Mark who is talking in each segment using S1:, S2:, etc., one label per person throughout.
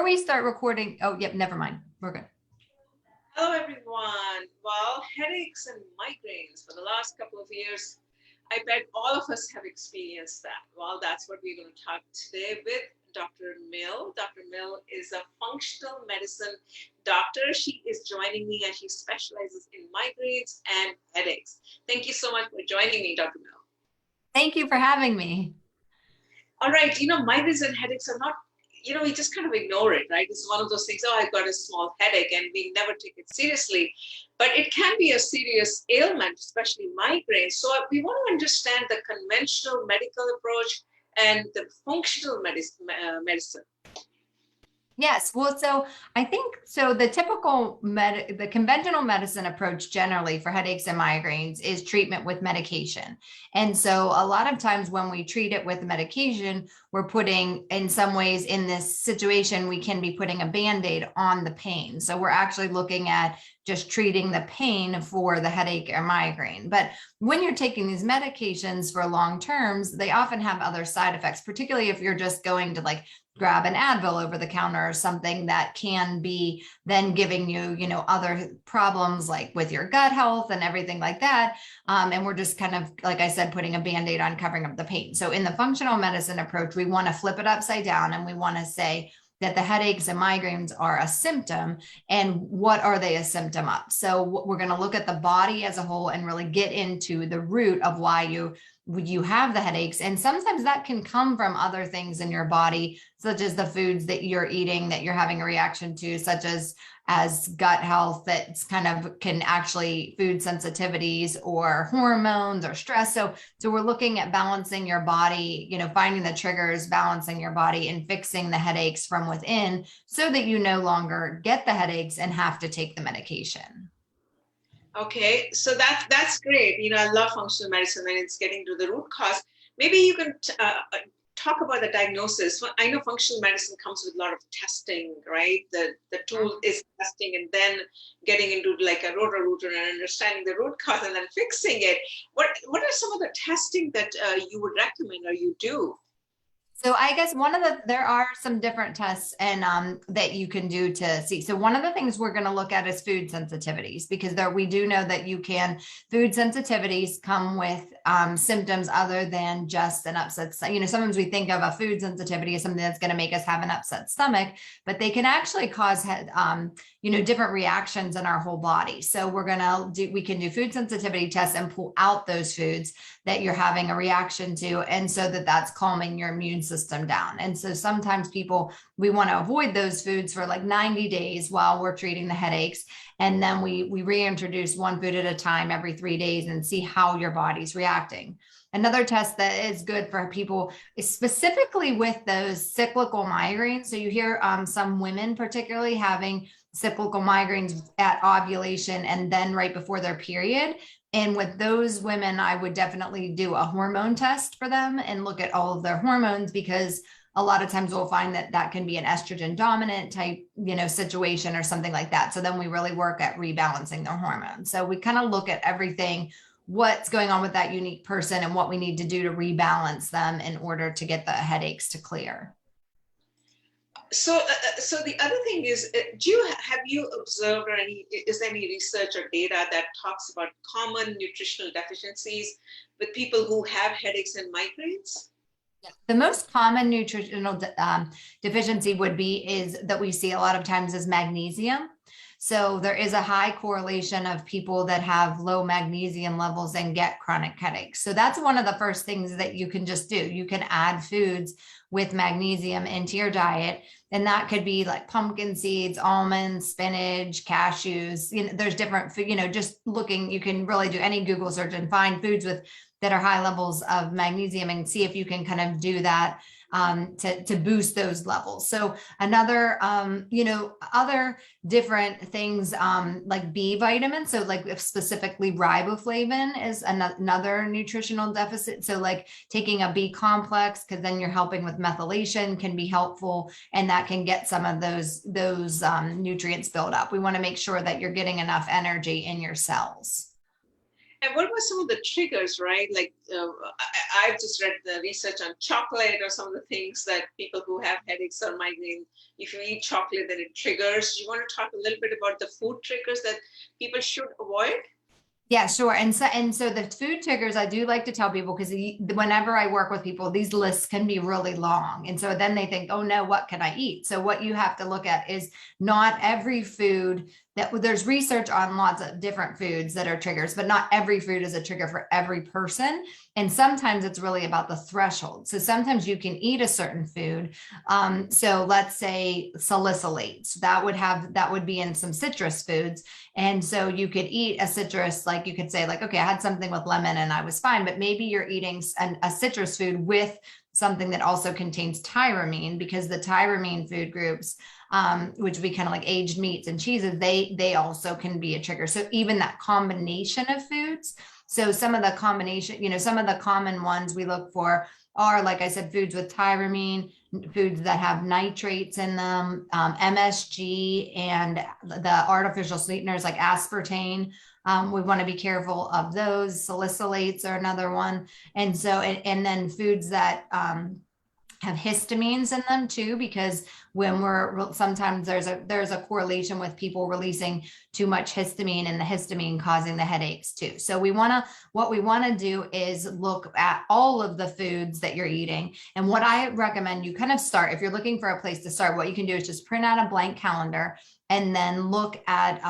S1: we start recording, oh, yep, never mind. We're good.
S2: Hello, everyone. Well, headaches and migraines for the last couple of years, I bet all of us have experienced that. Well, that's what we're going to talk today with Dr. Mill. Dr. Mill is a functional medicine doctor. She is joining me and she specializes in migraines and headaches. Thank you so much for joining me, Dr. Mill.
S1: Thank you for having me.
S2: All right, migraines and headaches are not, we just kind of ignore it, right? It's one of those things, oh, I've got a small headache, and we never take it seriously. But it can be a serious ailment, especially migraines. So we want to understand the conventional medical approach and the functional medicine.
S1: Yes. Well, so I think the typical the conventional medicine approach generally for headaches and migraines is treatment with medication. And so a lot of times when we treat it with medication, we're putting, in some ways in this situation, we can be putting a Band-Aid on the pain. So we're actually looking at just treating the pain for the headache or migraine. But when you're taking these medications for long terms, they often have other side effects, particularly if you're just going to grab an Advil over the counter or something that can be then giving you, other problems like with your gut health and everything like that. And we're just kind of, like I said, putting a Band-Aid on covering up the pain. So in the functional medicine approach, we want to flip it upside down and we want to say that the headaches and migraines are a symptom, and what are they a symptom of? So we're going to look at the body as a whole and really get into the root of why you have the headaches. And sometimes that can come from other things in your body, such as the foods that you're eating that you're having a reaction to, such as gut health, that's kind of can actually food sensitivities or hormones or stress. So we're looking at balancing your body, finding the triggers, balancing your body and fixing the headaches from within so that you no longer get the headaches and have to take the medication.
S2: Okay, so that's great. I love functional medicine and it's getting to the root cause. Maybe you can talk about the diagnosis. I know functional medicine comes with a lot of testing, right? The tool is testing and then getting into like a roto-rooter and understanding the root cause and then fixing it. What are some of the testing that you would recommend or you do?
S1: So I guess there are some different tests and that you can do to see. So one of the things we're going to look at is food sensitivities, because we do know that food sensitivities come with symptoms other than just an upset. Sometimes we think of a food sensitivity as something that's going to make us have an upset stomach, but they can actually cause different reactions in our whole body. So we can do food sensitivity tests and pull out those foods that you're having a reaction to, and so that's calming your immune system down. And so sometimes we want to avoid those foods for like 90 days while we're treating the headaches. And then we reintroduce one food at a time every 3 days and see how your body's reacting. Another test that is good for people is specifically with those cyclical migraines. So you hear some women particularly having cyclical migraines at ovulation and then right before their period. And with those women, I would definitely do a hormone test for them and look at all of their hormones, because a lot of times we'll find that can be an estrogen dominant type, situation or something like that. So then we really work at rebalancing their hormones. So we kind of look at everything, what's going on with that unique person and what we need to do to rebalance them in order to get the headaches to clear.
S2: So the other thing is, have you observed is there any research or data that talks about common nutritional deficiencies with people who have headaches and migraines?
S1: The most common nutritional deficiency is that we see a lot of times is magnesium. So there is a high correlation of people that have low magnesium levels and get chronic headaches. So that's one of the first things that you can just do. You can add foods with magnesium into your diet. And that could be like pumpkin seeds, almonds, spinach, cashews. There's different, just looking, you can really do any Google search and find foods that are high levels of magnesium and see if you can kind of do that to boost those levels. So another, other different things like B vitamins. So like specifically riboflavin is another nutritional deficit. So like taking a B complex, because then you're helping with methylation, can be helpful, and that can get some of those nutrients built up. We want to make sure that you're getting enough energy in your cells.
S2: And what about some of the triggers, right? Like I've just read the research on chocolate or some of the things that people who have headaches or migraine, if you eat chocolate, then it triggers. You want to talk a little bit about the food triggers that people should avoid?
S1: Yeah, sure. And so the food triggers, I do like to tell people because whenever I work with people, these lists can be really long. And so then they think, oh no, what can I eat? So what you have to look at is not every food that there's research on lots of different foods that are triggers, but not every food is a trigger for every person. And sometimes it's really about the threshold. So sometimes you can eat a certain food. So let's say salicylates, that would be in some citrus foods. And so you could eat a citrus, like you could say like, okay, I had something with lemon and I was fine, but maybe you're eating a citrus food with something that also contains tyramine, because the tyramine food groups, which would be kind of like aged meats and cheeses, they also can be a trigger. So even that combination of foods. So some of the combination, some of the common ones we look for are, like I said, foods with tyramine, foods that have nitrates in them, MSG, and the artificial sweeteners like aspartame. We want to be careful of those. Salicylates are another one. And so, and then foods that have histamines in them too, because when sometimes there's a correlation with people releasing too much histamine and the histamine causing the headaches too. So what we want to do is look at all of the foods that you're eating. And what I recommend you kind of start, if you're looking for a place to start, what you can do is just print out a blank calendar and then look at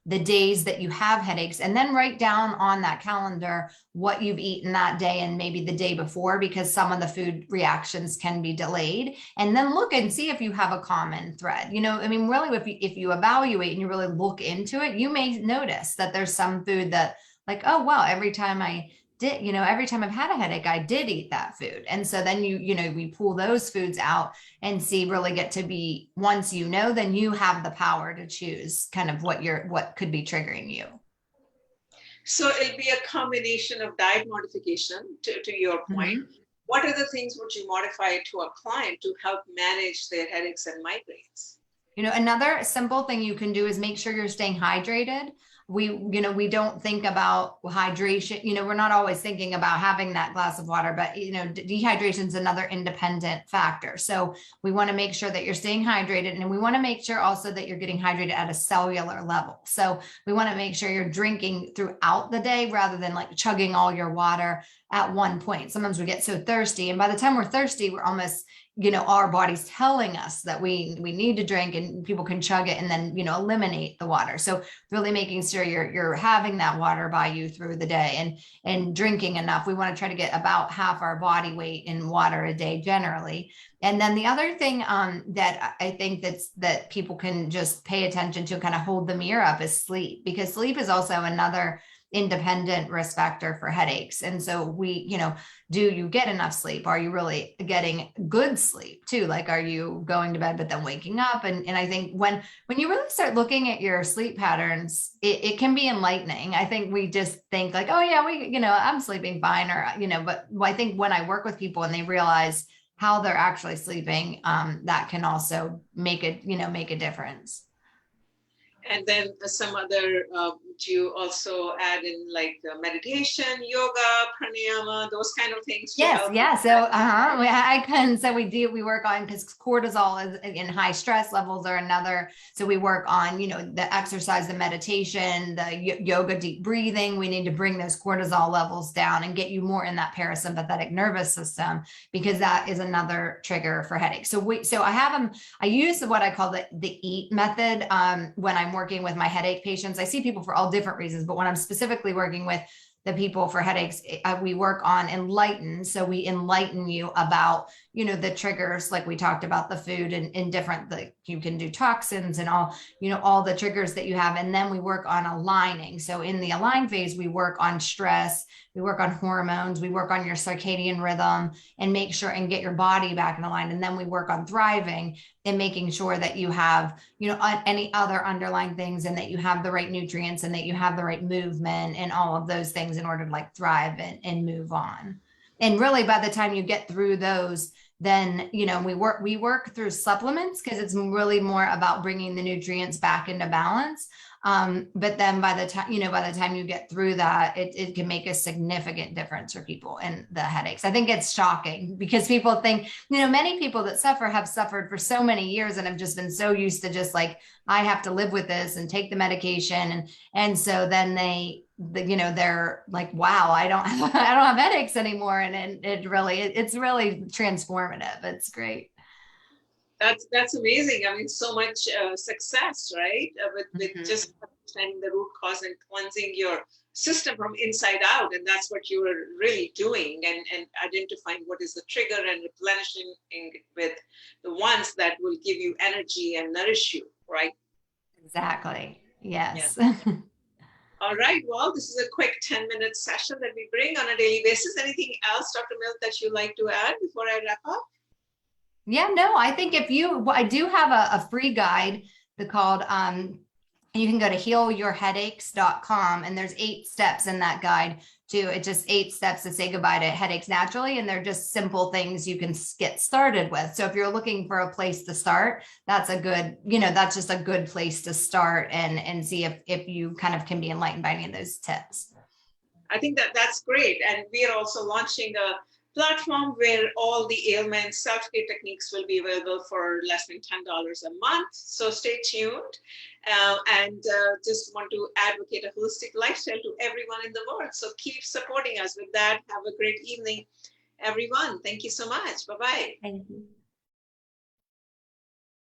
S1: the days that you have headaches, and then write down on that calendar what you've eaten that day and maybe the day before, because some of the food reactions can be delayed. And then look and see if you have a common thread. Really, if you evaluate and you really look into it, you may notice that there's some food that, like, oh, wow, every time I've had a headache, I did eat that food. And so then we pull those foods out and see, really get to be, once then you have the power to choose kind of what could be triggering you.
S2: So it'll be a combination of diet modification, to your point. Mm-hmm. What other things would you modify to a client to help manage their headaches and migraines?
S1: Another simple thing you can do is make sure you're staying hydrated. We don't think about hydration. We're not always thinking about having that glass of water, but dehydration is another independent factor. So we want to make sure that you're staying hydrated, and we want to make sure also that you're getting hydrated at a cellular level. So we want to make sure you're drinking throughout the day rather than like chugging all your water at one point. Sometimes we get so thirsty, and by the time we're thirsty, we're almost, our body's telling us that we need to drink, and people can chug it and then, eliminate the water. So really making sure you're having that water by you through the day and drinking enough. We want to try to get about half our body weight in water a day generally. And then the other thing that I think that people can just pay attention to, kind of hold the mirror up, is sleep, because sleep is also another independent risk factor for headaches. And so do you get enough sleep? Are you really getting good sleep too? Like, are you going to bed but then waking up? And I think when you really start looking at your sleep patterns, it can be enlightening. I think we just think like, oh yeah, I'm sleeping fine, or but I think when I work with people and they realize how they're actually sleeping, that can also make a difference.
S2: And then some other, do you also add in like meditation, yoga, pranayama, those kind of things?
S1: Yes, yeah. So we work on, because cortisol is in high stress levels are another. So we work on, the exercise, the meditation, the yoga, deep breathing. We need to bring those cortisol levels down and get you more in that parasympathetic nervous system, because that is another trigger for headaches. So I use what I call the EAT method when I'm working with my headache patients. I see people for all different reasons, but when I'm specifically working with the people for headaches, we work on enlighten. So we enlighten you about, the triggers, like we talked about the food and different, you can do toxins and all the triggers that you have. And then we work on aligning. So in the align phase, we work on stress, we work on hormones, we work on your circadian rhythm, and make sure and get your body back in line. And then we work on thriving and making sure that you have, any other underlying things, and that you have the right nutrients, and that you have the right movement and all of those things in order to like thrive and move on. And really, by the time you get through those, then, we work through supplements, because it's really more about bringing the nutrients back into balance. But then by the time, by the time you get through that, it can make a significant difference for people in the headaches. I think it's shocking because people think, many people that suffer have suffered for so many years and have just been so used to just like, I have to live with this and take the medication. And so then they're like, wow, I don't have headaches anymore. And it's really transformative. It's great.
S2: That's amazing. I mean, so much success, right? With just understanding the root cause and cleansing your system from inside out. And that's what you were really doing, and identifying what is the trigger and replenishing it with the ones that will give you energy and nourish you, right?
S1: Exactly. Yes.
S2: Yeah. All right. Well, this is a quick 10-minute session that we bring on a daily basis. Anything else, Dr. Mill, that you'd like to add before I wrap up?
S1: Yeah, no, I think I do have a free guide called, you can go to healyourheadaches.com, and there's 8 steps in that guide too. It's just 8 steps to say goodbye to headaches naturally. And they're just simple things you can get started with. So if you're looking for a place to start, that's that's just a good place to start and see if you kind of can be enlightened by any of those tips.
S2: I think that's great. And we are also launching a platform where all the ailments, self-care techniques will be available for less than $10 a month. So stay tuned, and just want to advocate a holistic lifestyle to everyone in the world. So keep supporting us with that. Have a great evening, everyone. Thank you so much. Bye-bye.
S1: Thank you.